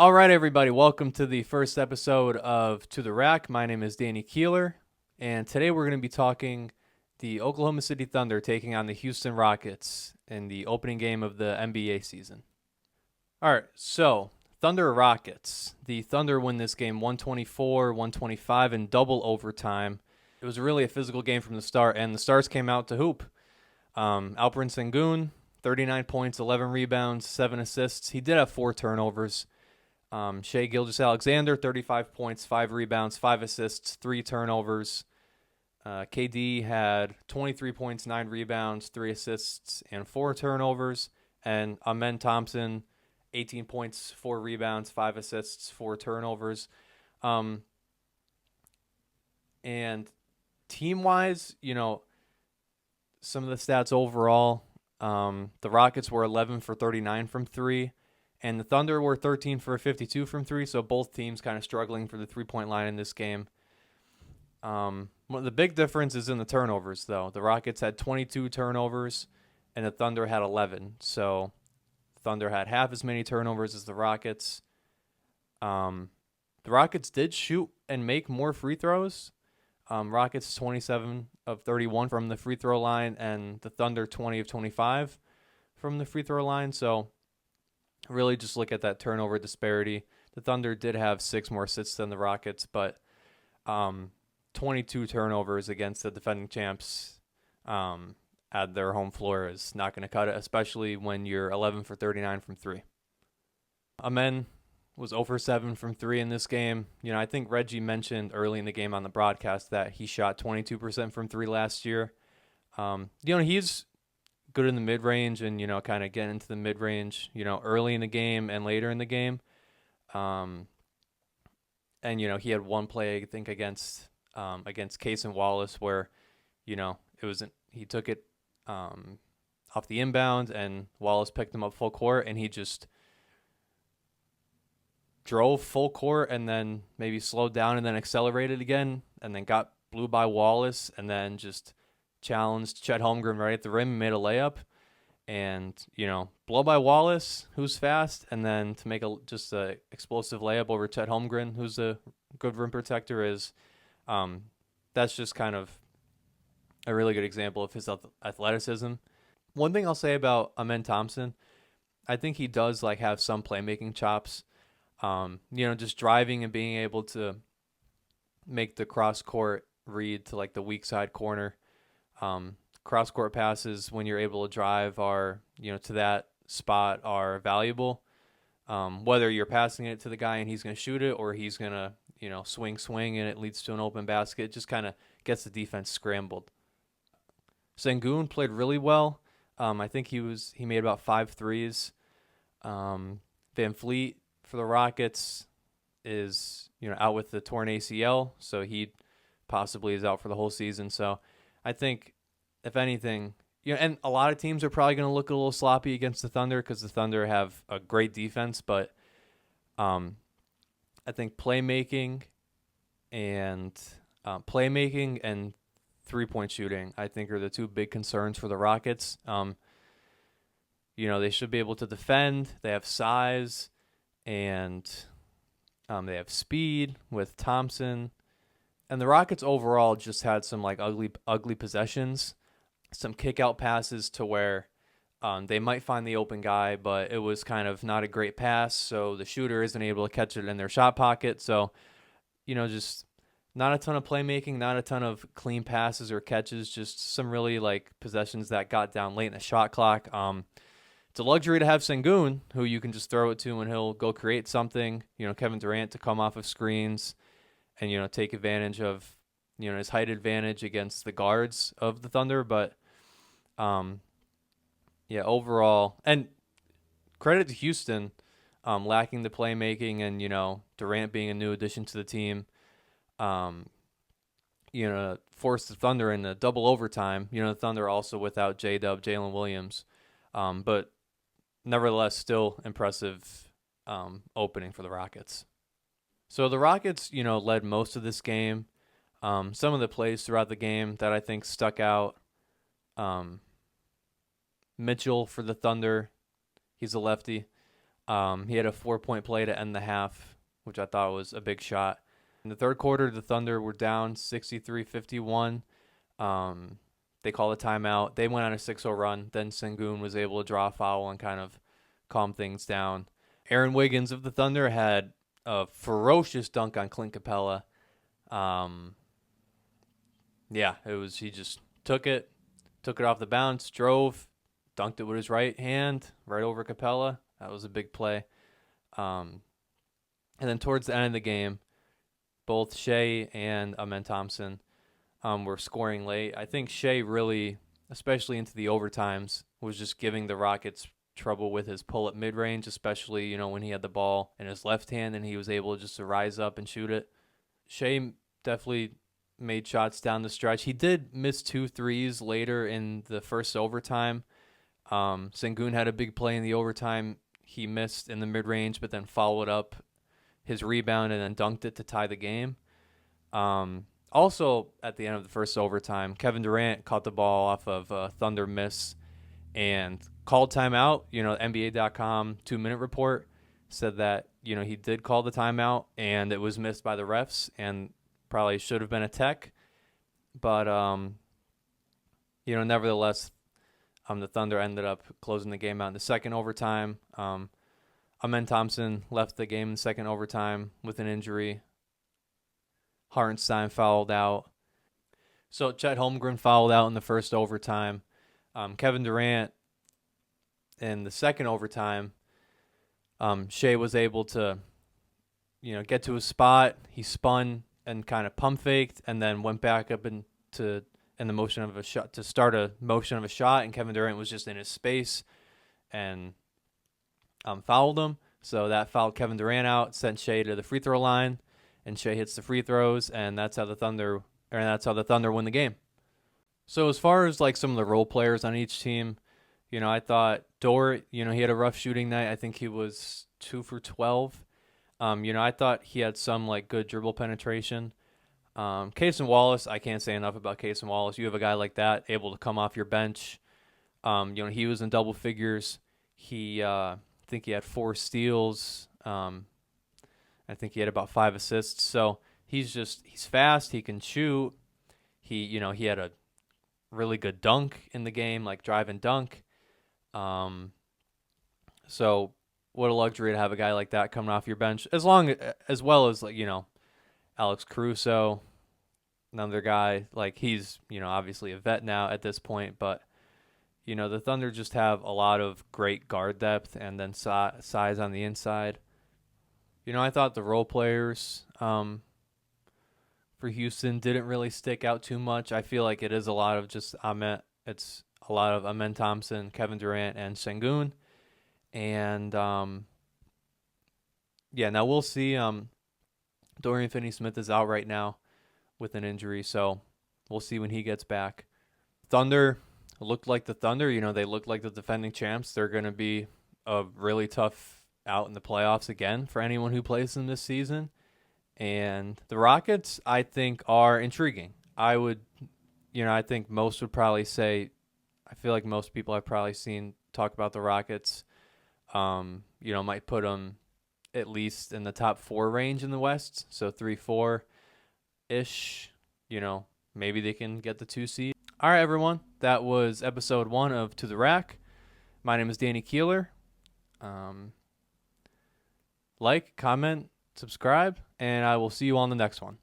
All right, everybody, welcome to the first episode of To the Rack. My name is Danny Keeler, and today we're going to be talking the Oklahoma City Thunder taking on the Houston Rockets in the opening game of the NBA season. All right, so Thunder Rockets. The Thunder win this game 124-125 in double overtime. It was really a physical game from the start, and the Stars came out to hoop. Alperen Sengun, 39 points, 11 rebounds, 7 assists. He did have 4 turnovers. Shai Gilgeous-Alexander, 35 points, 5 rebounds, 5 assists, 3 turnovers. KD had 23 points, 9 rebounds, 3 assists, and 4 turnovers. And Amen Thompson, 18 points, 4 rebounds, 5 assists, 4 turnovers. And team-wise, some of the stats overall, the Rockets were 11 for 39 from 3. And the Thunder were 13 for 52 from 3, so both teams kind of struggling for the three-point line in this game. The big difference is in the turnovers, though. The Rockets had 22 turnovers, and the Thunder had 11. So the Thunder had half as many turnovers as the Rockets. The Rockets did shoot and make more free throws. Rockets 27 of 31 from the free throw line, and the Thunder 20 of 25 from the free throw line. So really just look at that turnover disparity. The Thunder did have 6 more assists than the Rockets, but 22 turnovers against the defending champs at their home floor is not going to cut it, especially when you're 11 for 39 from 3. Amen was 0 for 7 from 3 in this game. I think Reggie mentioned early in the game on the broadcast that he shot 22% from 3 last year. He's good in the mid-range and, kind of get into the mid-range, early in the game and later in the game. And, he had one play, I think, against Case and Wallace where, he took it off the inbound and Wallace picked him up full court and he just drove full court and then maybe slowed down and then accelerated again and then got blew by Wallace and then just challenged Chet Holmgren right at the rim and made a layup. And, blow by Wallace, who's fast, and then to make just a explosive layup over Chet Holmgren, who's a good rim protector, is that's just kind of a really good example of his athleticism. One thing I'll say about Amen Thompson, I think he does have some playmaking chops. Just driving and being able to make the cross court read to the weak side corner. Cross court passes when you're able to drive are, to that spot are valuable. Whether you're passing it to the guy and he's going to shoot it or he's going to, swing and it leads to an open basket, it just kind of gets the defense scrambled. Sengun played really well. I think he made about 5 threes. Van Fleet for the Rockets is, out with the torn ACL, so he possibly is out for the whole season. So I think, if anything, and a lot of teams are probably going to look a little sloppy against the Thunder because the Thunder have a great defense, but I think playmaking and three-point shooting, I think, are the 2 big concerns for the Rockets. They should be able to defend. They have size, and they have speed with Thompson. And the Rockets overall just had some ugly possessions, some kick-out passes to where they might find the open guy, but it was kind of not a great pass, so the shooter isn't able to catch it in their shot pocket. So, just not a ton of playmaking, not a ton of clean passes or catches, just some really possessions that got down late in the shot clock. It's a luxury to have Sengun, who you can just throw it to and he'll go create something. Kevin Durant to come off of screens and, take advantage of, his height advantage against the guards of the Thunder. But, overall, and credit to Houston, lacking the playmaking and, Durant being a new addition to the team, forced the Thunder in the double overtime. The Thunder also without J-Dub, Jalen Williams. But nevertheless, still impressive opening for the Rockets. So the Rockets, led most of this game. Some of the plays throughout the game that I think stuck out. Mitchell for the Thunder, he's a lefty. He had a 4-point play to end the half, which I thought was a big shot. In the third quarter, the Thunder were down 63-51. They called a timeout. They went on a 6-0 run. Then Sengun was able to draw a foul and kind of calm things down. Aaron Wiggins of the Thunder had a ferocious dunk on Clint Capella. Yeah, he just took it off the bounce, drove, dunked it with his right hand right over Capella. That was a big play. And then towards the end of the game, both Shea and Amen Thompson were scoring late. I think Shea really, especially into the overtimes, was just giving the Rockets trouble with his pull-up mid-range, especially, when he had the ball in his left hand and he was able just to rise up and shoot it. Shea definitely made shots down the stretch. He did miss 2 threes later in the first overtime. Sengun had a big play in the overtime. He missed in the mid-range, but then followed up his rebound and then dunked it to tie the game. Also, at the end of the first overtime, Kevin Durant caught the ball off of a Thunder miss and called timeout. NBA.com 2-minute report said that, he did call the timeout and it was missed by the refs and probably should have been a tech. But, nevertheless, the Thunder ended up closing the game out in the second overtime. Amen Thompson left the game in the second overtime with an injury. Hartenstein fouled out. So Chet Holmgren fouled out in the first overtime. Kevin Durant in the second overtime, Shea was able to, get to his spot. He spun and kind of pump faked and then went back up in the motion of a shot to start a motion of a shot, and Kevin Durant was just in his space and fouled him. So that fouled Kevin Durant out, sent Shea to the free throw line, and Shea hits the free throws, and that's how the Thunder win the game. So as far as like some of the role players on each team, I thought Dort, he had a rough shooting night. I think he was 2 for 12. I thought he had some like good dribble penetration. Cason Wallace, I can't say enough about Cason Wallace. You have a guy like that able to come off your bench. He was in double figures. I think he had 4 steals. I think he had about 5 assists. So he's fast. He can shoot. He had a really good dunk in the game, like drive and dunk. So what a luxury to have a guy like that coming off your bench, as well as like, Alex Caruso, another guy, like he's, obviously a vet now at this point, but the Thunder just have a lot of great guard depth and then size on the inside. I thought the role players for Houston didn't really stick out too much. I feel like it is a lot of just Amen Thompson, Kevin Durant, and Sengun. And now we'll see. Dorian Finney-Smith is out right now with an injury, so we'll see when he gets back. Thunder looked like the Thunder. They look like the defending champs. They're going to be a really tough out in the playoffs again for anyone who plays them this season. And the Rockets, I think, are intriguing. I think most would probably say, I feel like most people I've probably seen talk about the Rockets, might put them at least in the top 4 range in the West. So 3-4-ish, maybe they can get the 2 seed. All right, everyone. That was episode 1 of To The Rack. My name is Danny Keeler. Like, comment, subscribe, and I will see you on the next one.